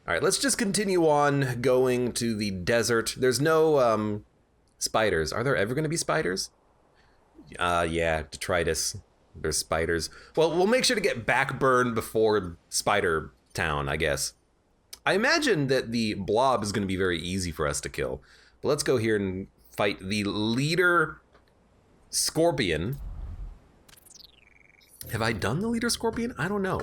All right, let's just continue on going to the desert. There's no spiders. Are there ever going to be spiders? Yeah, detritus. There's spiders. Well, we'll make sure to get backburn before Spider Town, I guess. I imagine that the blob is going to be very easy for us to kill. But let's go here and fight the leader scorpion. Have I done the leader scorpion? I don't know,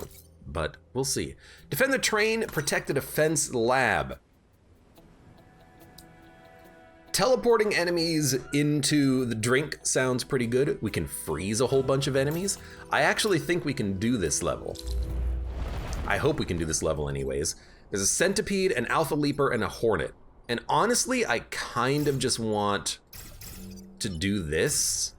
but we'll see. Defend the train, protect the defense lab. Teleporting enemies into the drink sounds pretty good. We can freeze a whole bunch of enemies. I actually think we can do this level. I hope we can do this level anyways. There's a centipede, an alpha leaper, and a hornet. And honestly, I kind of just want to do this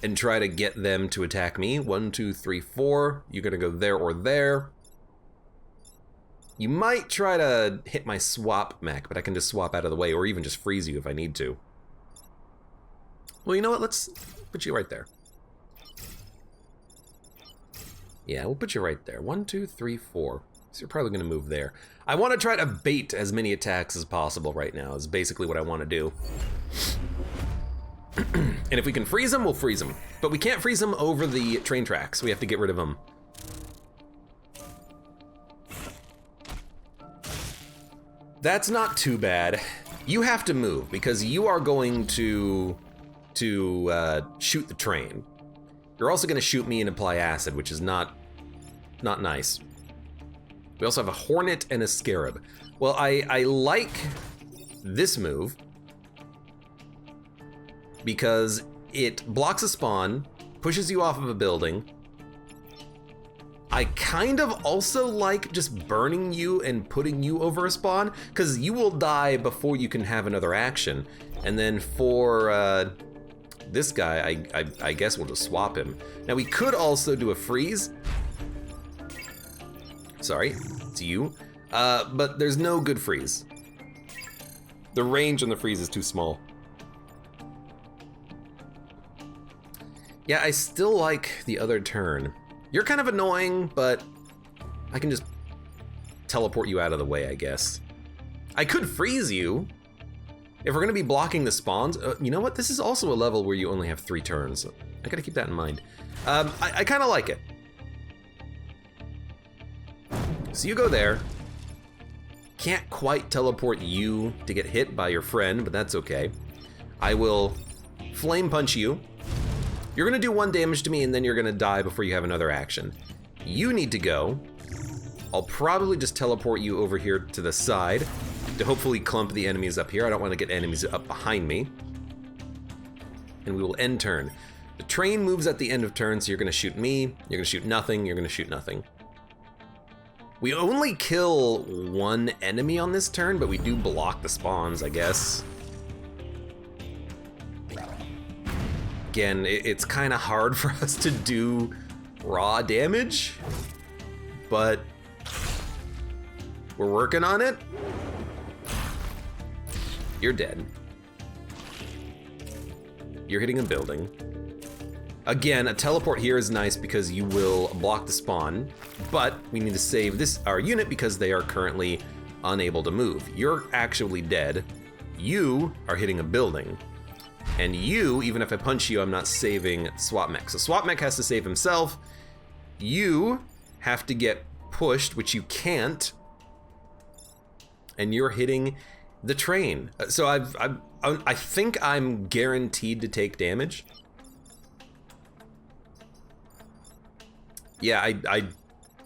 and try to get them to attack me. 1, 2, 3, 4. You're gonna go there or there. You might try to hit my swap mech, but I can just swap out of the way or even just freeze you if I need to. Well, you know what? Let's put you right there. Yeah, we'll put you right there. 1, 2, 3, 4. So you're probably gonna move there. I wanna try to bait as many attacks as possible right now, is basically what I wanna do. And if we can freeze them, we'll freeze them. But we can't freeze them over the train tracks. We have to get rid of them. That's not too bad. You have to move because you are going to shoot the train. You're also gonna shoot me and apply acid, which is not nice. We also have a hornet and a scarab. Well, I like this move because it blocks a spawn, pushes you off of a building. I kind of also like just burning you and putting you over a spawn, because you will die before you can have another action. And then for this guy, I guess we'll just swap him. Now we could also do a freeze. Sorry, it's you. But there's no good freeze. The range on the freeze is too small. Yeah, I still like the other turn. You're kind of annoying, but I can just teleport you out of the way, I guess. I could freeze you. If we're gonna be blocking the spawns, you know what? This is also a level where you only have 3 turns. I gotta keep that in mind. I kinda like it. So you go there. Can't quite teleport you to get hit by your friend, but that's okay. I will flame punch you. You're gonna do 1 damage to me and then you're gonna die before you have another action. You need to go. I'll probably just teleport you over here to the side to hopefully clump the enemies up here. I don't want to get enemies up behind me. And we will end turn. The train moves at the end of turn, so you're gonna shoot me, you're gonna shoot nothing, you're gonna shoot nothing. We only kill 1 enemy on this turn, but we do block the spawns, I guess. Again, it's kind of hard for us to do raw damage, but we're working on it. You're dead. You're hitting a building. Again, a teleport here is nice because you will block the spawn, but we need to save our unit because they are currently unable to move. You're actually dead. You are hitting a building. And you, even if I punch you, I'm not saving Swap Mech. So Swap Mech has to save himself. You have to get pushed, which you can't. And you're hitting the train. So I think I'm guaranteed to take damage. Yeah,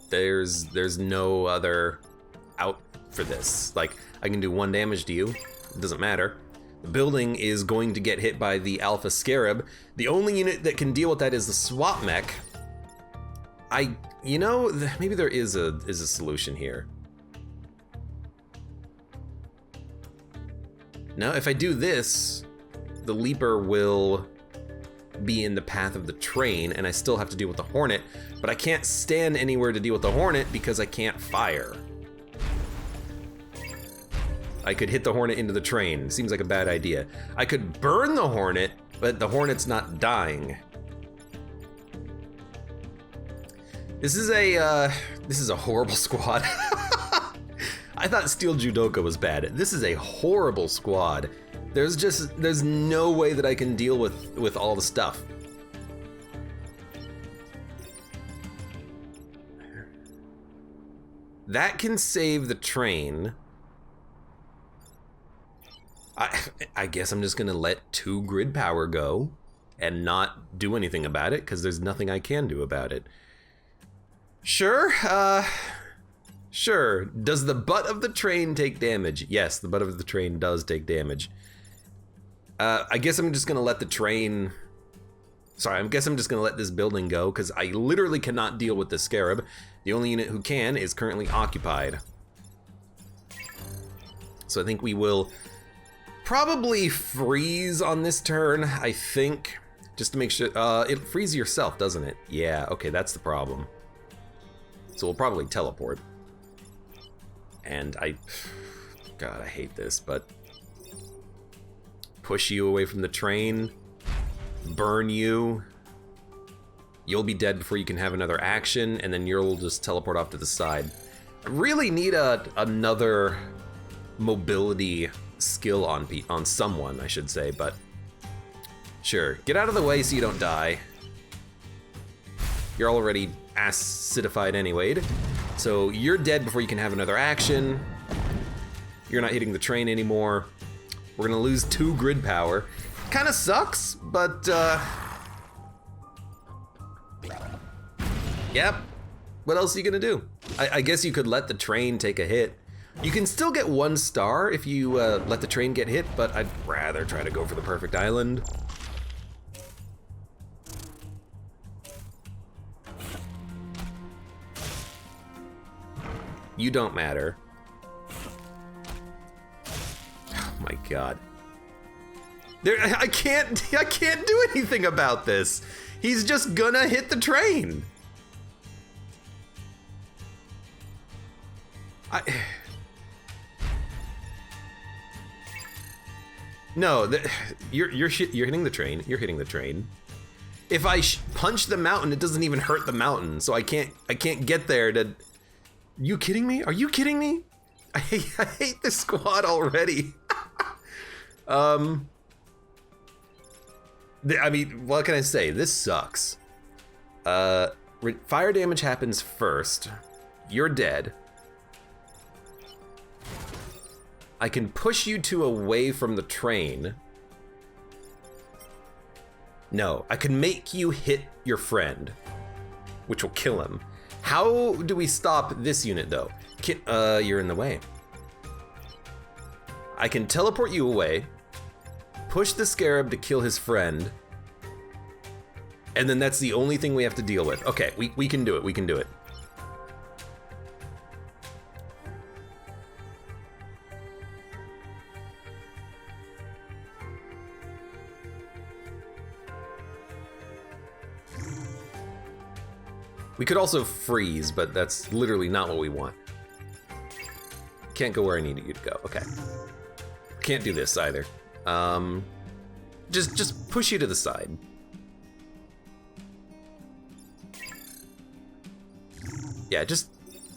there's no other out for this. Like, I can do 1 damage to you. It doesn't matter. The building is going to get hit by the Alpha Scarab. The only unit that can deal with that is the Swap Mech. You know, maybe there is a solution here. Now, if I do this, the Leaper will be in the path of the train, and I still have to deal with the Hornet, but I can't stand anywhere to deal with the Hornet because I can't fire. I could hit the Hornet into the train. Seems like a bad idea. I could burn the Hornet, but the Hornet's not dying. This is a horrible squad. I thought Steel Judoka was bad. This is a horrible squad. There's no way that I can deal with all the stuff. That can save the train. I guess I'm just gonna let 2 grid power go and not do anything about it, because there's nothing I can do about it. Sure, sure. Does the butt of the train take damage? Yes, the butt of the train does take damage. I guess I'm just gonna let the train... Sorry, I guess I'm just gonna let this building go, because I literally cannot deal with the Scarab. The only unit who can is currently occupied. So I think we will probably freeze on this turn, I think. Just to make sure, it frees yourself, doesn't it? Yeah, okay, that's the problem. So we'll probably teleport. And God, I hate this, but push you away from the train, burn you. You'll be dead before you can have another action, and then you'll just teleport off to the side. I really need another mobility skill on someone, I should say, but sure. Get out of the way so you don't die. You're already acidified anyway, so you're dead before you can have another action. You're not hitting the train anymore. We're gonna lose 2 grid power. Kinda sucks, but yep. What else are you gonna do? I guess you could let the train take a hit. You can still get 1 star if you let the train get hit, but I'd rather try to go for the perfect island. You don't matter. Oh my god. I can't do anything about this. He's just gonna hit the train. No, you're hitting the train. You're hitting the train. If I punch the mountain, it doesn't even hurt the mountain, so I can't get there to. You kidding me? Are you kidding me? I hate this squad already. I mean, what can I say? This sucks. Fire damage happens first. You're dead. I can push you 2 away from the train. No, I can make you hit your friend, which will kill him. How do we stop this unit though? You're in the way. I can teleport you away, push the Scarab to kill his friend, and then that's the only thing we have to deal with. Okay, we can do it, we can do it. We could also freeze, but that's literally not what we want. Can't go where I need you to go. Okay. Can't do this either. Just push you to the side. Yeah, just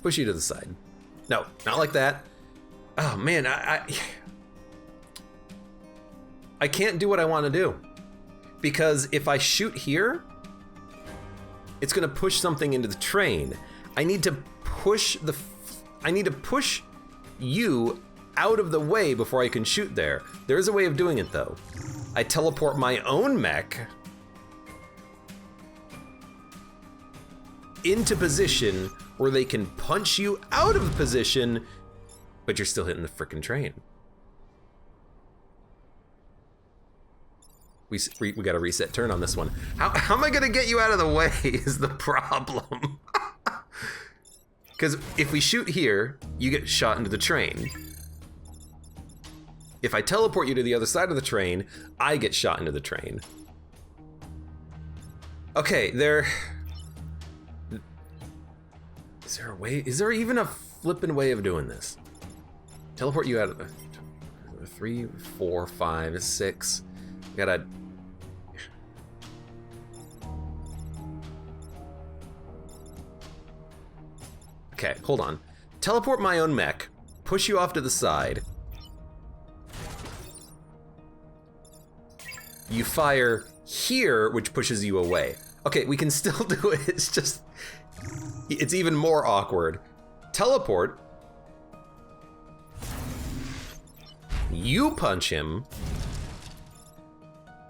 push you to the side. No, not like that. Oh man, I can't do what I want to do. Because if I shoot here, it's gonna push something into the train. I need to push you out of the way before I can shoot there. There is a way of doing it though. I teleport my own mech into position where they can punch you out of position, but you're still hitting the frickin' train. We gotta reset turn on this one. How am I gonna get you out of the way is the problem. Because if we shoot here, you get shot into the train. If I teleport you to the other side of the train, I get shot into the train. Okay, is there a way? Is there even a flippin' way of doing this? Teleport you out of the 3, 4, 5, 6. We gotta. Okay, hold on. Teleport my own mech. push you off to the side. You fire here, which pushes you away. Okay, we can still do it. It's just, it's even more awkward. Teleport. You punch him.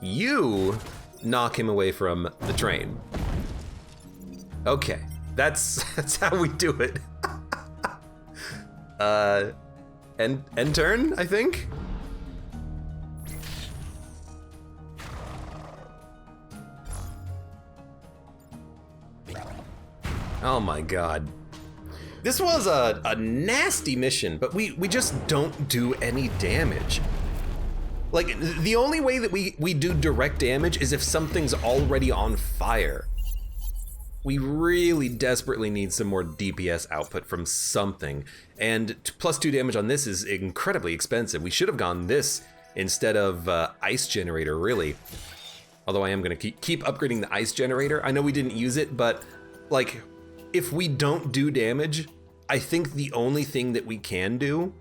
You knock him away from the train. Okay, that's how we do it. End turn, I think. Oh my god. This was a nasty mission, but we just don't do any damage. Like, the only way that we do direct damage is if something's already on fire. We really desperately need some more DPS output from something. And +2 damage on this is incredibly expensive. We should have gone this instead of ice generator, really. Although I am gonna keep upgrading the ice generator. I know we didn't use it, but like, if we don't do damage, I think the only thing that we can do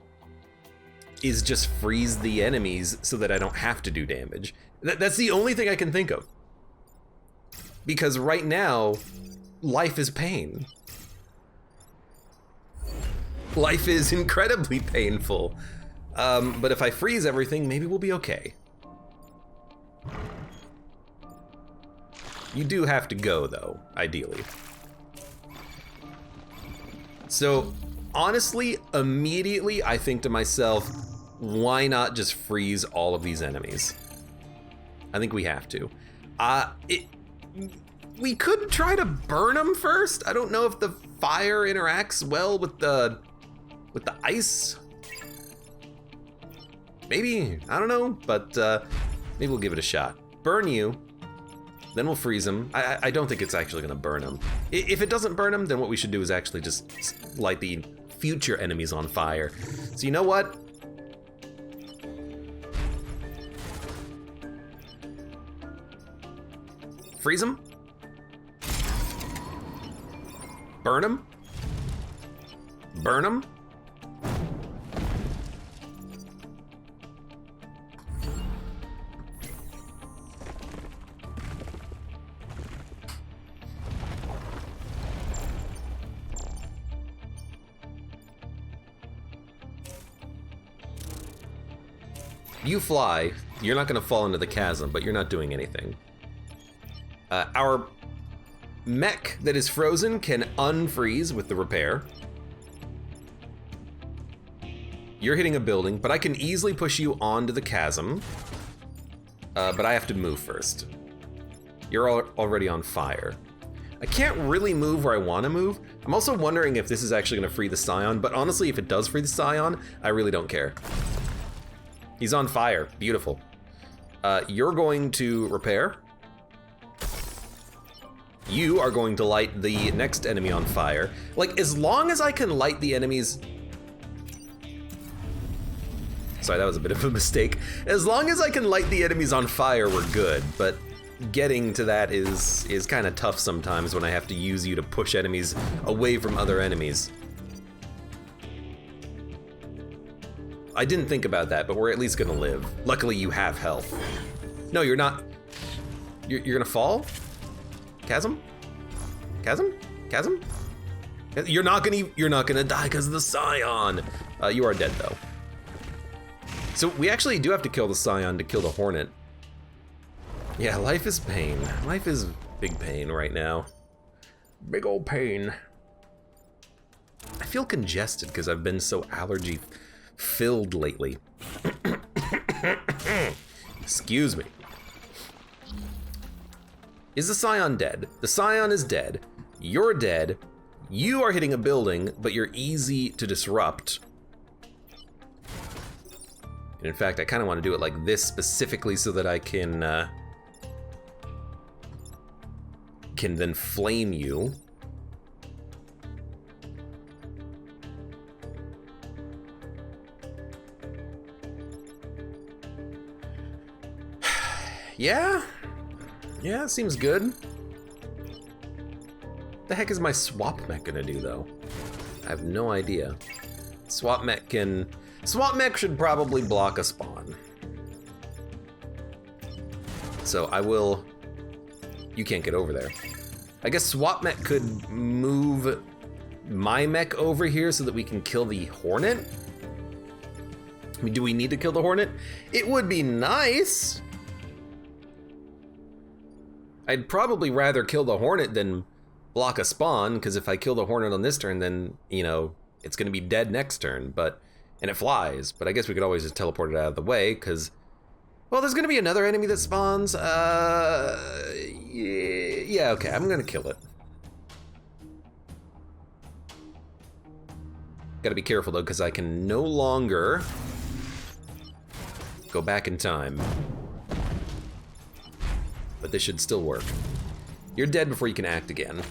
is just freeze the enemies so that I don't have to do damage. That's the only thing I can think of. Because right now, life is pain. Life is incredibly painful. But if I freeze everything, maybe we'll be okay. You do have to go, though, ideally. So, honestly, immediately I think to myself, why not just freeze all of these enemies? I think we have to. We could try to burn them first. I don't know if the fire interacts well with the ice. Maybe, I don't know, but maybe we'll give it a shot. Burn you. Then we'll freeze him. I don't think it's actually gonna burn him. If it doesn't burn him, then what we should do is actually just light the future enemies on fire. So you know what? Freeze him. Burn him. Burn him. You fly, you're not gonna fall into the chasm, but you're not doing anything. Our mech that is frozen can unfreeze with the repair. You're hitting a building, but I can easily push you onto the chasm. But I have to move first. You're already on fire. I can't really move where I want to move. I'm also wondering if this is actually gonna free the Scion, but honestly, if it does free the Scion, I really don't care. He's on fire, beautiful. You're going to repair. You are going to light the next enemy on fire. Like, as long as I can light the enemies... Sorry, that was a bit of a mistake. As long as I can light the enemies on fire, we're good, but getting to that is kind of tough sometimes when I have to use you to push enemies away from other enemies. I didn't think about that, but we're at least gonna live. Luckily, you have health. No, you're not. You're gonna fall? Chasm? Chasm? Chasm? You're not gonna die because of the Scion. You are dead though. So we actually do have to kill the Scion to kill the Hornet. Yeah, life is pain. Life is big pain right now. Big old pain. I feel congested because I've been so allergy filled lately. Excuse me. Is the Scion dead? The Scion is dead. You're dead. You are hitting a building, but you're easy to disrupt. And in fact, I kind of want to do it like this specifically so that I can then flame you. Yeah, seems good. The heck is my swap mech gonna do though? I have no idea. Swap mech can... Swap mech should probably block a spawn. So I will... You can't get over there. I guess swap mech could move my mech over here so that we can kill the Hornet? I mean, do we need to kill the Hornet? It would be nice. I'd probably rather kill the Hornet than block a spawn, because if I kill the Hornet on this turn, then, you know, it's going to be dead next turn, and it flies. But I guess we could always just teleport it out of the way, because, well, there's going to be another enemy that spawns. Yeah, okay, I'm going to kill it. Gotta be careful, though, because I can no longer go back in time. But this should still work. You're dead before you can act again.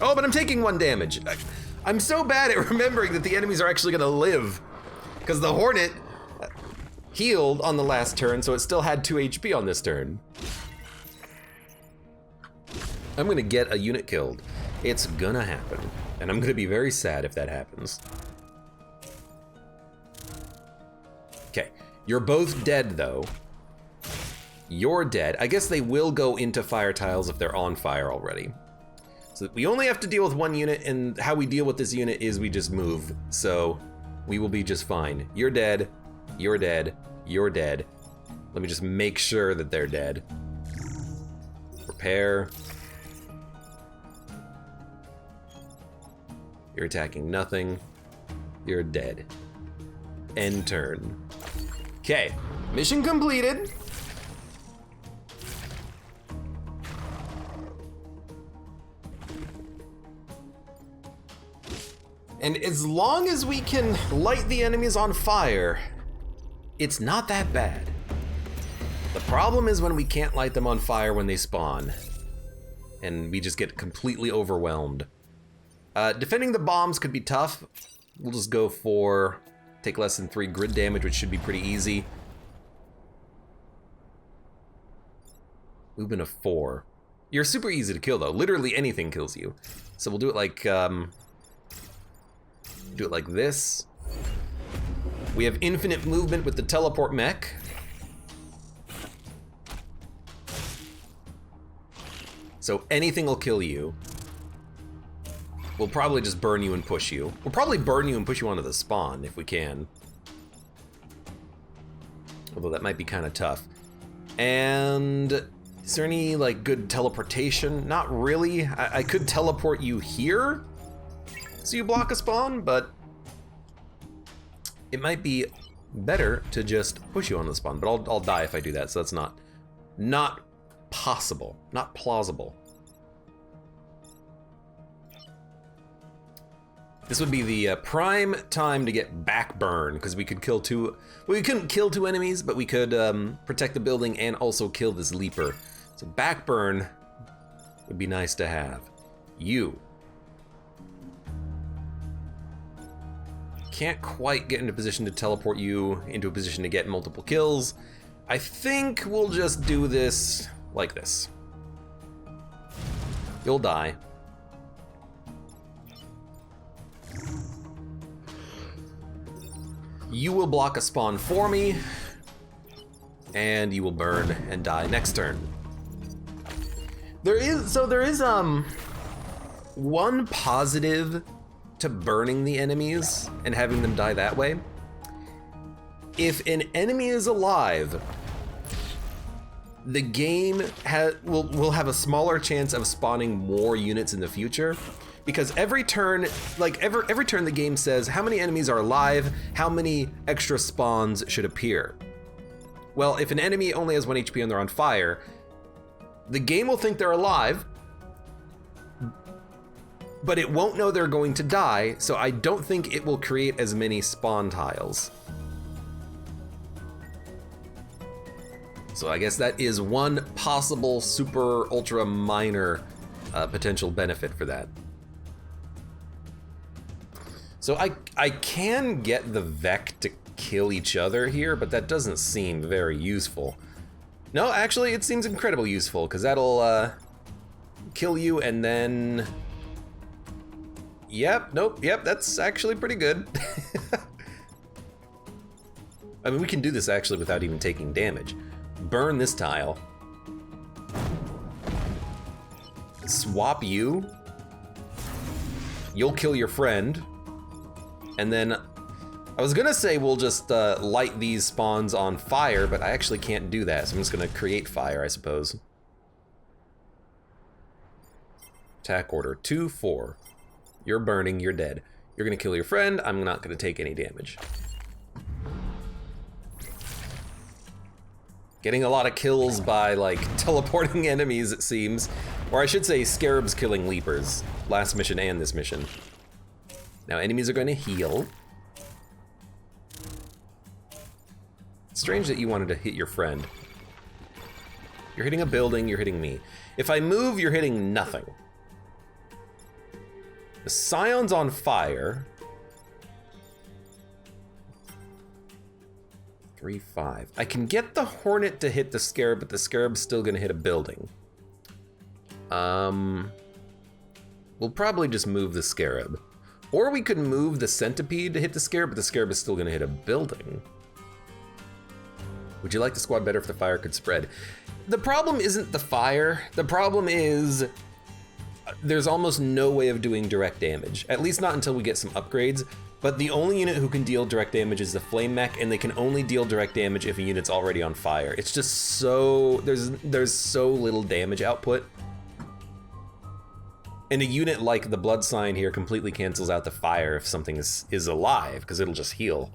Oh, but I'm taking 1 damage. I'm so bad at remembering that the enemies are actually gonna live. Because the Hornet healed on the last turn, so it still had 2 HP on this turn. I'm gonna get a unit killed. It's gonna happen. And I'm gonna be very sad if that happens. Okay, you're both dead though. You're dead. I guess they will go into fire tiles if they're on fire already. So we only have to deal with 1 unit, and how we deal with this unit is we just move. So we will be just fine. You're dead, you're dead, you're dead. Let me just make sure that they're dead. Prepare. You're attacking nothing. You're dead. End turn. Okay, mission completed. And as long as we can light the enemies on fire, it's not that bad. The problem is when we can't light them on fire when they spawn, and we just get completely overwhelmed. Defending the bombs could be tough. We'll just go for take less than 3 grid damage, which should be pretty easy. Movement of 4. You're super easy to kill though. Literally anything kills you. So we'll do it like this. We have infinite movement with the teleport mech. So anything will kill you. We'll probably just burn you and push you. We'll probably burn you and push you onto the spawn if we can. Although that might be kind of tough. And is there any like good teleportation? Not really. I could teleport you here so you block a spawn, but it might be better to just push you on the spawn. But I'll die if I do that, so that's not possible, not plausible. This would be the prime time to get backburn, because we could kill 2. Well, we couldn't kill 2 enemies, but we could protect the building and also kill this leaper. So backburn would be nice to have. You can't quite get into position to teleport you into a position to get multiple kills. I think we'll just do this like this. You'll die. You will block a spawn for me, and you will burn and die next turn. There is one positive to burning the enemies and having them die that way. If an enemy is alive, the game will have a smaller chance of spawning more units in the future. Because every turn, every turn the game says how many enemies are alive, how many extra spawns should appear. Well, if an enemy only has 1 HP and they're on fire, the game will think they're alive, but it won't know they're going to die, so I don't think it will create as many spawn tiles. So I guess that is one possible super ultra minor potential benefit for that. So I can get the Vec to kill each other here, but that doesn't seem very useful. No, actually it seems incredibly useful, because that'll kill you and then Yep, nope, yep, that's actually pretty good. I mean, we can do this actually without even taking damage. Burn this tile. Swap you. You'll kill your friend. And then, I was gonna say we'll just light these spawns on fire, but I actually can't do that, so I'm just gonna create fire, I suppose. Attack order 2-4. You're burning, you're dead. You're gonna kill your friend, I'm not gonna take any damage. Getting a lot of kills by, like, teleporting enemies, it seems. Or I should say, scarabs killing leapers. Last mission and this mission. Now, enemies are gonna heal. It's strange that you wanted to hit your friend. You're hitting a building, you're hitting me. If I move, you're hitting nothing. The Scion's on fire. 3-5. I can get the Hornet to hit the Scarab, but the Scarab's still gonna hit a building. We'll probably just move the Scarab. Or we could move the Centipede to hit the Scarab, but the Scarab is still gonna hit a building. Would you like the squad better if the fire could spread? The problem isn't the fire. The problem is there's almost no way of doing direct damage. At least not until we get some upgrades. But the only unit who can deal direct damage is the Flame Mech, and they can only deal direct damage if a unit's already on fire. It's just so, there's so little damage output. And a unit like the Blood Sign here completely cancels out the fire if something is alive, because it'll just heal.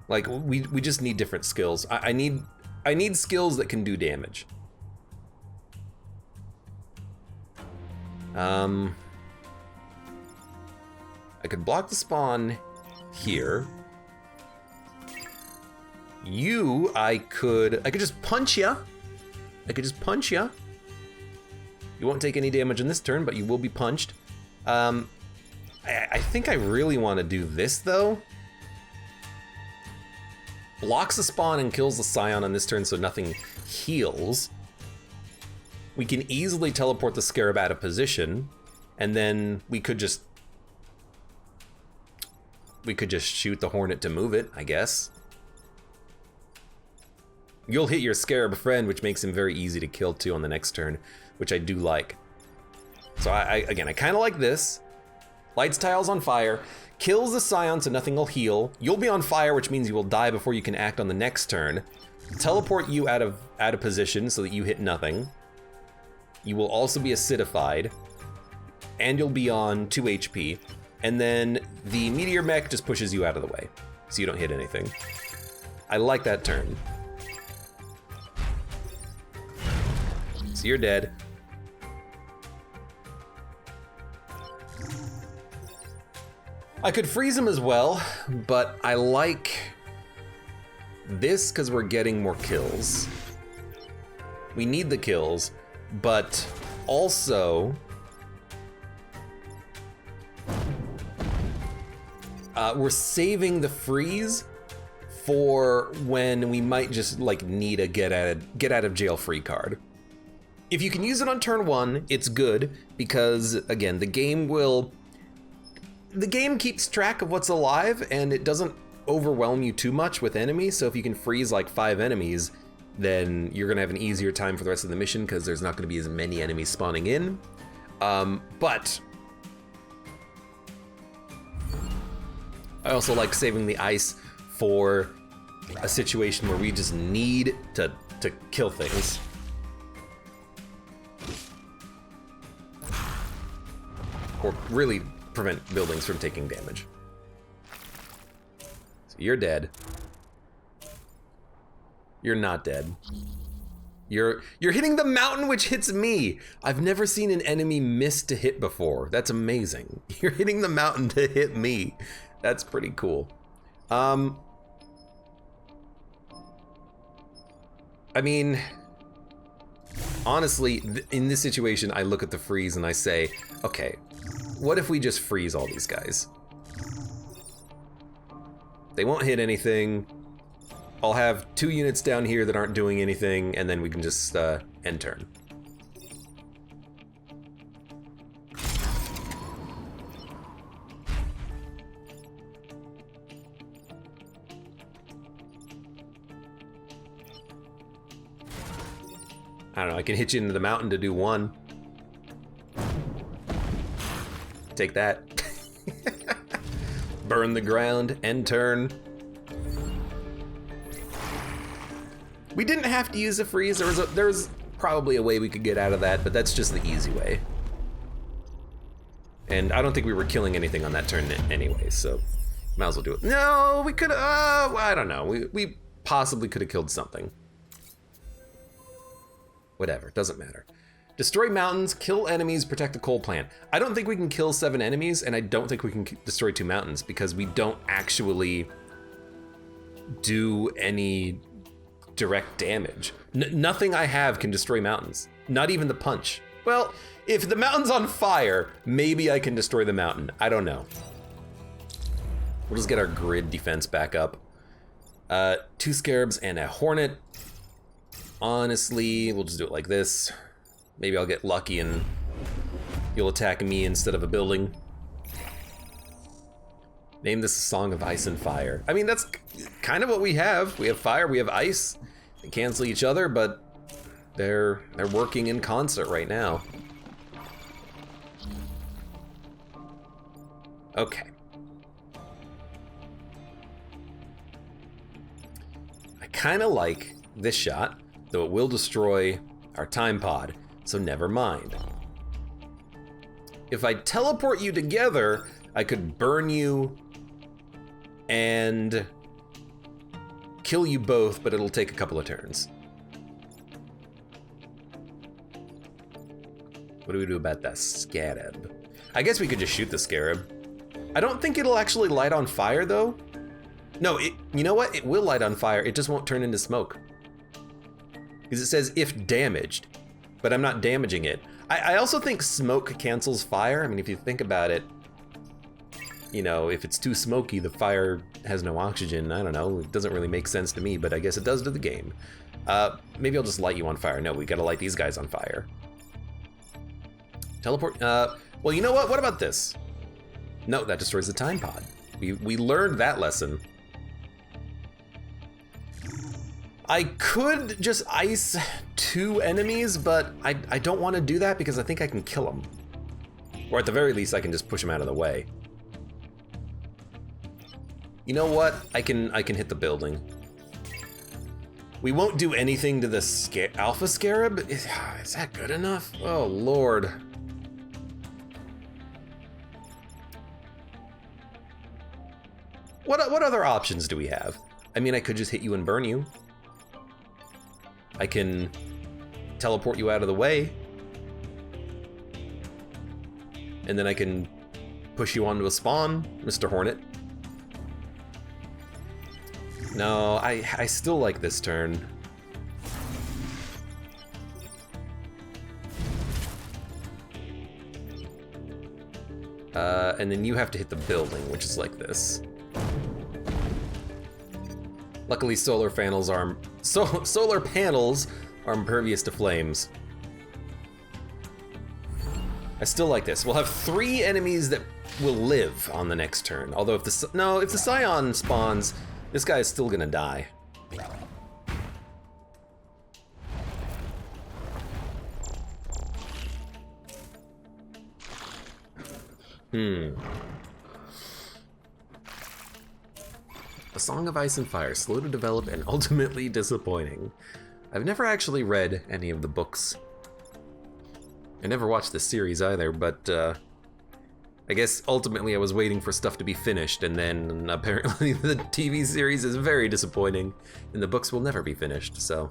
Like, we just need different skills. I need skills that can do damage. I could block the spawn here. I could just punch ya. You won't take any damage in this turn, but you will be punched. I think I really want to do this though. Blocks the spawn and kills the Scion on this turn, so nothing heals. We can easily teleport the Scarab out of position, and then we could just shoot the Hornet to move it, I guess. You'll hit your Scarab friend, which makes him very easy to kill too on the next turn, which I do like. So I kind of like this. Lights tiles on fire, kills the Scion so nothing will heal. You'll be on fire, which means you will die before you can act on the next turn. Teleport you out of position so that you hit nothing. You will also be acidified, and you'll be on 2 HP. And then the Meteor Mech just pushes you out of the way, so you don't hit anything. I like that turn. So you're dead. I could freeze him as well, but I like this because we're getting more kills. We need the kills, but also we're saving the freeze for when we might just like need a get out of jail free card. If you can use it on turn 1, it's good because again, the game keeps track of what's alive and it doesn't overwhelm you too much with enemies. So if you can freeze like 5 enemies, then you're gonna have an easier time for the rest of the mission because there's not gonna be as many enemies spawning in. But I also like saving the ice for a situation where we just need to kill things. Or really prevent buildings from taking damage. So you're dead. You're not dead. You're hitting the mountain, which hits me. I've never seen an enemy miss to hit before. That's amazing. You're hitting the mountain to hit me. That's pretty cool. I mean, honestly, in this situation, I look at the freeze and I say, okay, what if we just freeze all these guys? They won't hit anything. I'll have 2 units down here that aren't doing anything, and then we can just end turn. I don't know, I can hit you into the mountain to do one. Take that. Burn the ground, end turn. We didn't have to use a freeze. There's probably a way we could get out of that, but that's just the easy way. And I don't think we were killing anything on that turn anyway, so might as well do it. No, we could, I don't know. We possibly could have killed something. Whatever, doesn't matter. Destroy mountains, kill enemies, protect the coal plant. I don't think we can kill 7 enemies, and I don't think we can destroy 2 mountains because we don't actually do any direct damage. Nothing I have can destroy mountains, not even the punch. Well, if the mountain's on fire, maybe I can destroy the mountain. I don't know. We'll just get our grid defense back up. 2 scarabs and a hornet. Honestly, we'll just do it like this. Maybe I'll get lucky and you'll attack me instead of a building. Name this a Song of Ice and Fire. I mean, that's kind of what we have. We have fire, we have ice. They cancel each other, but they're working in concert right now. Okay. I kind of like this shot, though it will destroy our time pod, so never mind. If I teleport you together, I could burn you and kill you both, but it'll take a couple of turns. What do we do about that scarab? I guess we could just shoot the scarab. I don't think it'll actually light on fire, though. No, you know what? It will light on fire. It just won't turn into smoke. Because it says if damaged, but I'm not damaging it. I also think smoke cancels fire. I mean, if you think about it, you know, if it's too smoky, the fire has no oxygen. I don't know, it doesn't really make sense to me, but I guess it does to the game. Maybe I'll just light you on fire. No, we gotta light these guys on fire. Teleport, well, you know what? What about this? No, that destroys the time pod. We learned that lesson. I could just ice 2 enemies, but I don't want to do that because I think I can kill them. Or at the very least, I can just push them out of the way. You know what? I can hit the building. We won't do anything to the Alpha Scarab? Is that good enough? Oh, Lord. What other options do we have? I mean, I could just hit you and burn you. I can teleport you out of the way. And then I can push you onto a spawn, Mr. Hornet. No, I still like this turn. And then you have to hit the building, which is like this. Luckily, solar panels are impervious to flames. I still like this. We'll have 3 enemies that will live on the next turn. Although if the Scion spawns, this guy is still gonna die. A Song of Ice and Fire, slow to develop and ultimately disappointing. I've never actually read any of the books. I never watched the series either, but I guess ultimately I was waiting for stuff to be finished, and then apparently the TV series is very disappointing, and the books will never be finished, so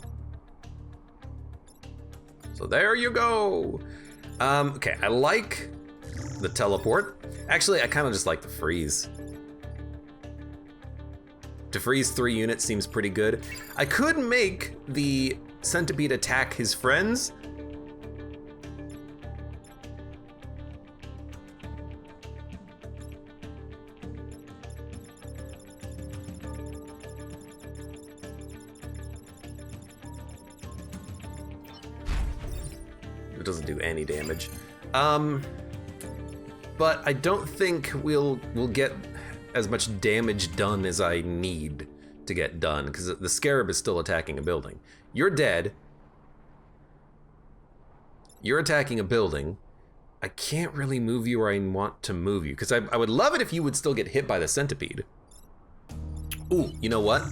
there you go! Okay, I like the teleport. Actually, I kind of just like the freeze. To freeze 3 units seems pretty good. I could make the centipede attack his friends. It doesn't do any damage. But I don't think we'll get as much damage done as I need to get done, because the scarab is still attacking a building. You're dead. You're attacking a building. I can't really move you where I want to move you, because I would love it if you would still get hit by the centipede. Ooh, you know what?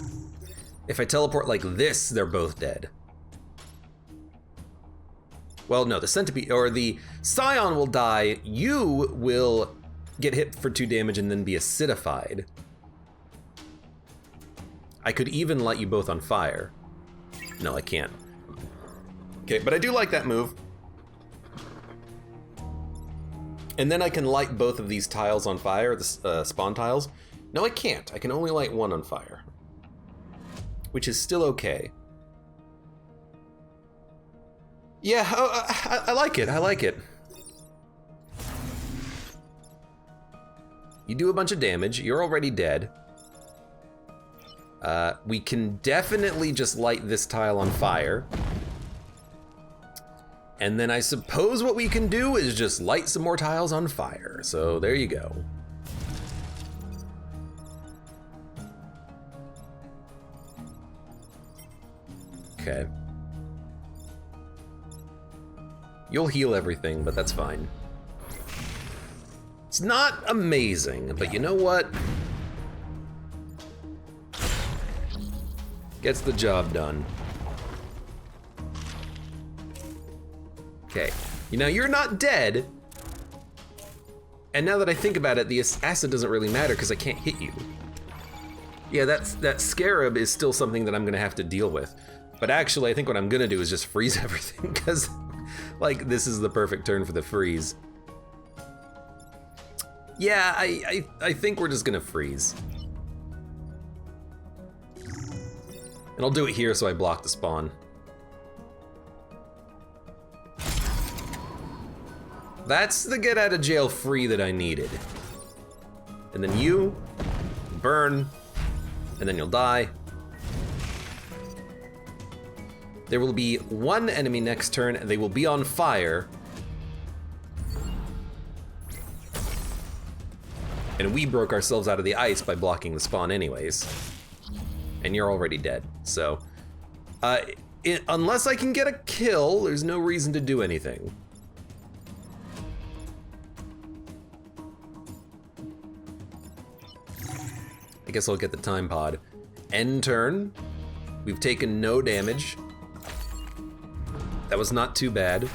If I teleport like this, they're both dead. Well, no, the centipede, or the scion will die. You will get hit for 2 damage and then be acidified. I could even light you both on fire. No, I can't. Okay, but I do like that move. And then I can light both of these tiles on fire, the spawn tiles. No, I can't. I can only light one on fire. Which is still okay. Yeah, I like it. I like it. You do a bunch of damage. You're already dead. We can definitely just light this tile on fire. And then I suppose what we can do is just light some more tiles on fire. So there you go. Okay. You'll heal everything, but that's fine. It's not amazing, but you know what? Gets the job done. Okay, you know, you're not dead. And now that I think about it, the acid doesn't really matter because I can't hit you. Yeah, that scarab is still something that I'm gonna have to deal with. But actually, I think what I'm gonna do is just freeze everything because, like, this is the perfect turn for the freeze. Yeah, I think we're just gonna freeze. And I'll do it here so I block the spawn. That's the get out of jail free that I needed. And then you burn, and then you'll die. There will be one enemy next turn, and they will be on fire. And we broke ourselves out of the ice by blocking the spawn anyways. And you're already dead, so. Unless I can get a kill, there's no reason to do anything. I guess I'll get the time pod. End turn. We've taken no damage. That was not too bad.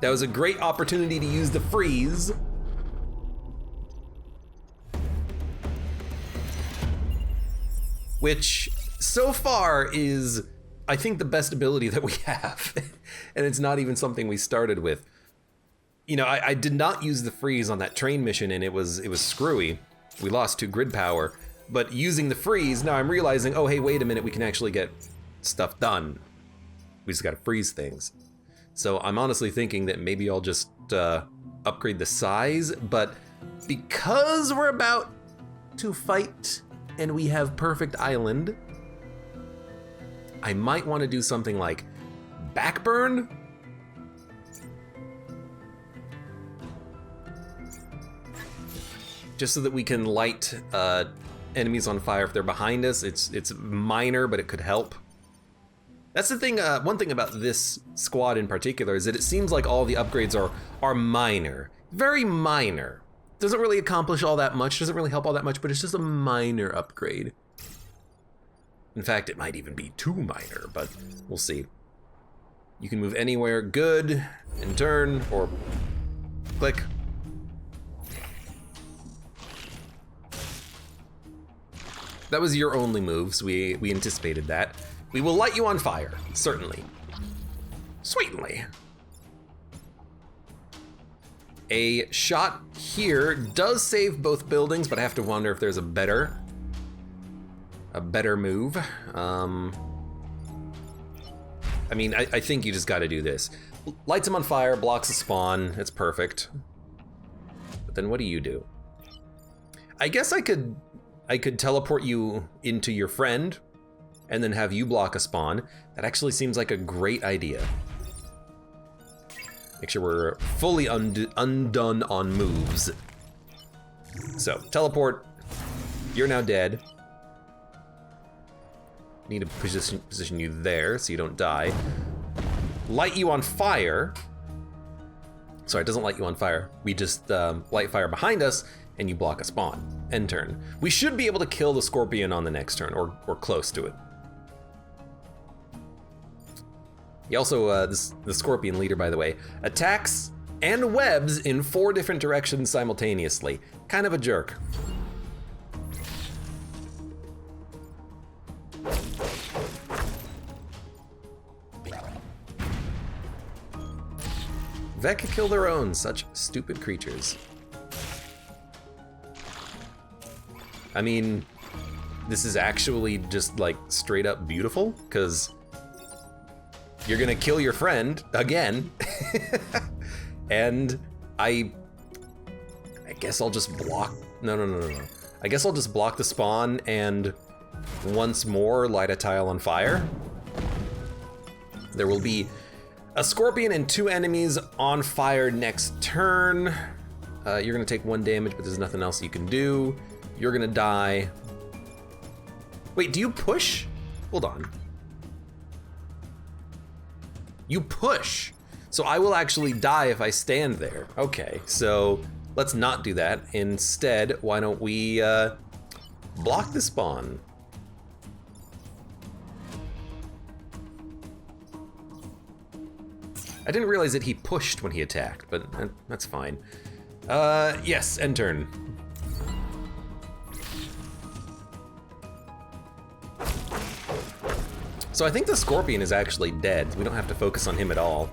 That was a great opportunity to use the freeze. Which, so far, is, I think, the best ability that we have. And it's not even something we started with. You know, I did not use the freeze on that train mission, and it was screwy. We lost 2 grid power. But using the freeze, now I'm realizing, oh, hey, wait a minute, we can actually get stuff done. We just gotta freeze things. So I'm honestly thinking that maybe I'll just upgrade the size, but because we're about to fight and we have perfect island, I might want to do something like backburn. Just so that we can light enemies on fire if they're behind us. It's minor, but it could help. That's the thing, one thing about this squad in particular is that it seems like all the upgrades are minor. Very minor. Doesn't really accomplish all that much, doesn't really help all that much, but it's just a minor upgrade. In fact, it might even be too minor, but we'll see. You can move anywhere, good, and turn, or click. That was your only move, so we anticipated that. We will light you on fire, certainly. Sweetly. A shot here does save both buildings, but I have to wonder if there's a better move. I mean, I think you just gotta do this. Lights them on fire, blocks the spawn, it's perfect. But then what do you do? I guess I could teleport you into your friend and then have you block a spawn. That actually seems like a great idea. Make sure we're fully undone on moves. So, teleport. You're now dead. Need to position you there so you don't die. Light you on fire. Sorry, it doesn't light you on fire. We just light fire behind us, and you block a spawn. End turn. We should be able to kill the Scorpion on the next turn, or close to it. He also, the Scorpion leader, by the way, attacks and webs in 4 different directions simultaneously. Kind of a jerk. Vet could kill their own, such stupid creatures. I mean, this is actually just like straight up beautiful, because you're gonna kill your friend again. And I guess I'll just block, no. I guess I'll just block the spawn and once more light a tile on fire. There will be a Scorpion and 2 enemies on fire next turn. You're gonna take 1 damage, but there's nothing else you can do. You're gonna die. Wait, do you push? Hold on. You push. So I will actually die if I stand there. Okay, so let's not do that. Instead, why don't we block the spawn? I didn't realize that he pushed when he attacked, but that's fine. Yes, end turn. So I think the Scorpion is actually dead. We don't have to focus on him at all.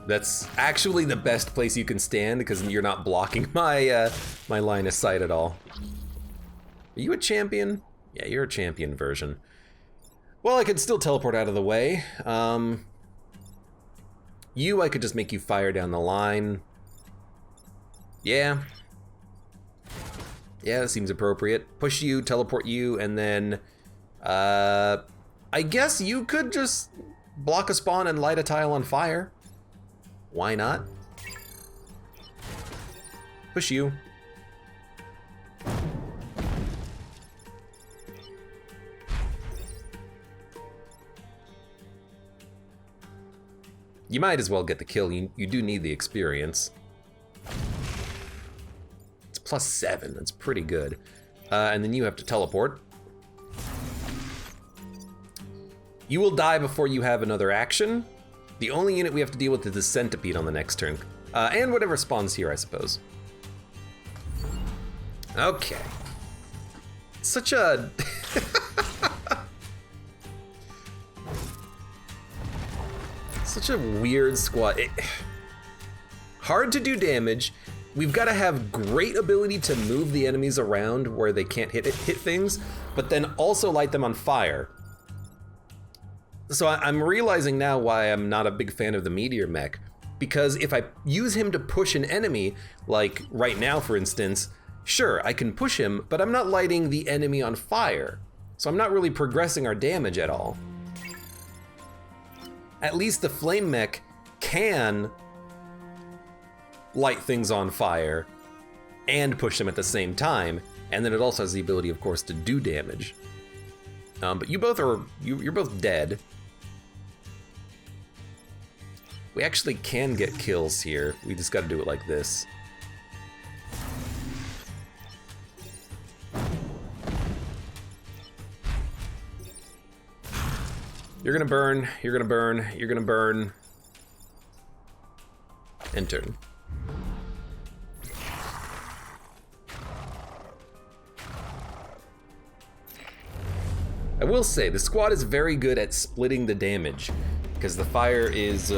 That's actually the best place you can stand because you're not blocking my my line of sight at all. Are you a champion? Yeah, you're a champion version. Well, I could still teleport out of the way. I could just make you fire down the line. Yeah. Yeah, that seems appropriate. Push you, teleport you, and then I guess you could just block a spawn and light a tile on fire. Why not? Push you. You might as well get the kill. You do need the experience. It's +7, that's pretty good. And then you have to teleport. You will die before you have another action. The only unit we have to deal with is the Centipede on the next turn. And whatever spawns here, I suppose. Okay. Such a... Such a weird squad. Hard to do damage. We've got to have great ability to move the enemies around where they can't hit things, but then also light them on fire. So I'm realizing now why I'm not a big fan of the Meteor Mech, because if I use him to push an enemy, like right now for instance, sure, I can push him, but I'm not lighting the enemy on fire. So I'm not really progressing our damage at all. At least the Flame Mech can light things on fire and push them at the same time, and then it also has the ability, of course, to do damage. But you both are, you're both dead. We actually can get kills here. We just gotta do it like this. You're gonna burn, you're gonna burn, you're gonna burn. End turn. I will say, the squad is very good at splitting the damage, because the fire is,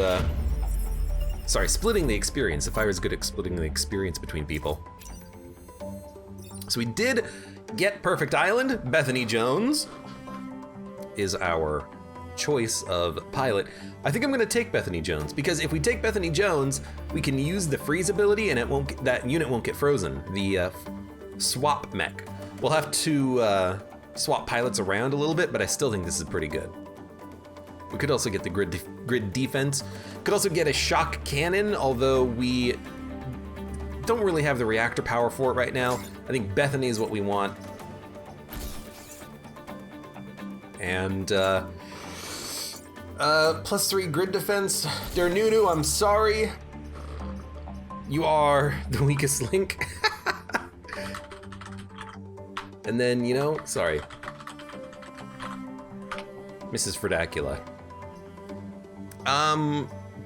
sorry, splitting the experience. The fire is good at splitting the experience between people. So we did get Perfect Island. Bethany Jones is our choice of pilot. I think I'm gonna take Bethany Jones, because if we take Bethany Jones, we can use the freeze ability and it won't get, that unit won't get frozen. The swap mech. We'll have to swap pilots around a little bit, but I still think this is pretty good. We could also get the grid defense. Could also get a shock cannon, although we don't really have the reactor power for it right now. I think Bethany is what we want. And +3 grid defense. Dernunu, I'm sorry. You are the weakest link. And then, you know, sorry. Mrs. Fredacula.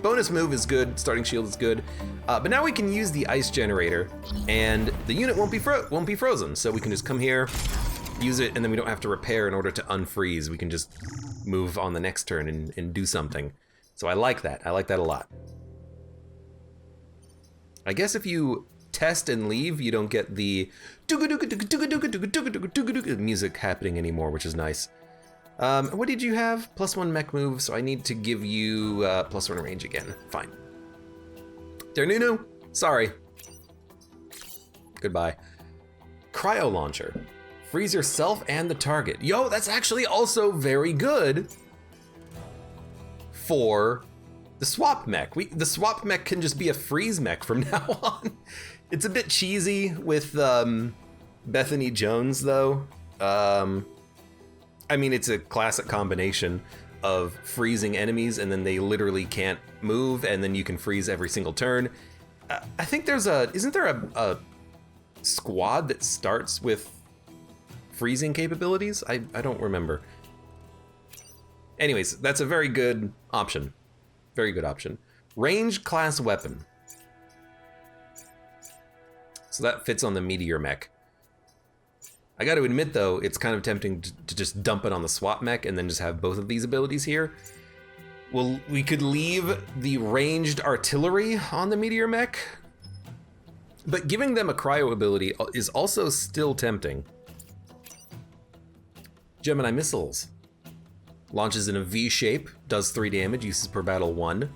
Bonus move is good, starting shield is good, but now we can use the ice generator, and the unit won't be frozen, so we can just come here, use it, and then we don't have to repair in order to unfreeze. We can just move on the next turn and do something. So I like that. I like that a lot. I guess if you test and leave, you don't get the music happening anymore, which is nice. What did you have? +1 mech move, so I need to give you +1 range again. Fine. Dernunu, sorry. Goodbye. Cryo launcher. Freeze yourself and the target. Yo, that's actually also very good for the swap mech. The swap mech can just be a freeze mech from now on. It's a bit cheesy with Bethany Jones, though. I mean, it's a classic combination of freezing enemies and then they literally can't move, and then you can freeze every single turn. I think isn't there a squad that starts with freezing capabilities? I don't remember. Anyways, that's a very good option. Very good option. Ranged class weapon. So that fits on the meteor mech. I got to admit, though, it's kind of tempting to just dump it on the swap mech and then just have both of these abilities here. Well, we could leave the ranged artillery on the meteor mech, but giving them a cryo ability is also still tempting. Gemini missiles. Launches in a V shape, does 3 damage, uses per battle 1.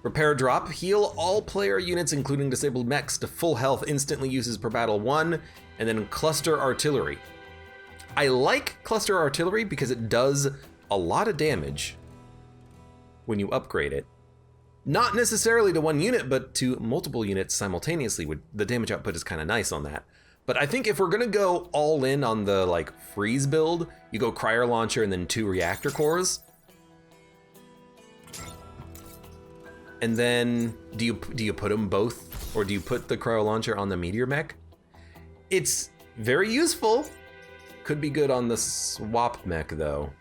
Repair drop, heal all player units including disabled mechs to full health, instantly, uses per battle 1. And then cluster artillery. I like cluster artillery because it does a lot of damage when you upgrade it. Not necessarily to one unit, but to multiple units simultaneously. The damage output is kind of nice on that. But I think if we're gonna go all in on the like freeze build, you go cryo launcher and then 2 reactor cores. And then do you put them both, or do you put the cryo launcher on the meteor mech? It's very useful. Could be good on the swap mech, though.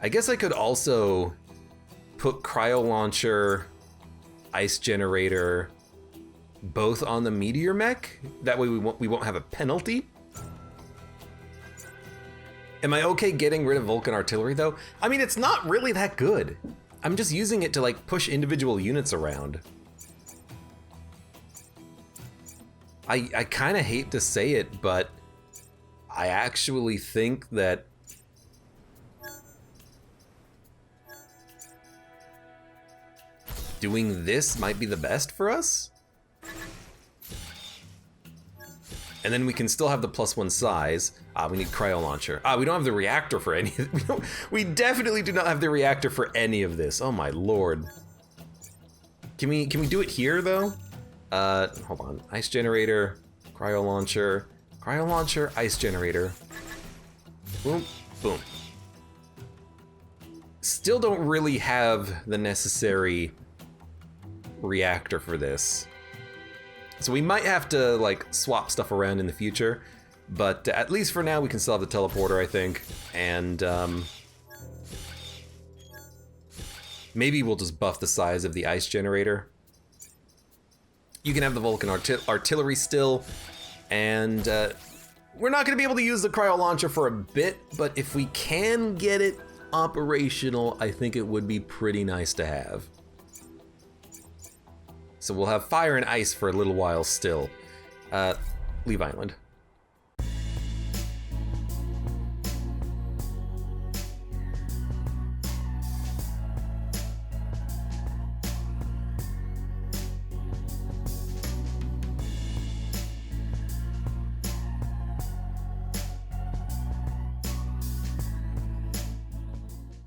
I guess I could also put cryo launcher, ice generator, both on the meteor mech. That way we won't have a penalty. Am I okay getting rid of Vulcan artillery, though? I mean, it's not really that good. I'm just using it to like push individual units around. I kind of hate to say it, but I actually think that doing this might be the best for us. And then we can still have the +1 size. We need cryo launcher. We don't have the reactor for any. We definitely do not have the reactor for any of this. Oh my lord. Can we do it here though? Hold on. Ice generator, cryo launcher, ice generator. Boom, boom. Still don't really have the necessary reactor for this. So we might have to like swap stuff around in the future, but at least for now we can still have the teleporter, I think, and maybe we'll just buff the size of the ice generator. You can have the Vulcan artillery still, and we're not going to be able to use the cryo launcher for a bit, but if we can get it operational, I think it would be pretty nice to have. So we'll have fire and ice for a little while still. Leave island.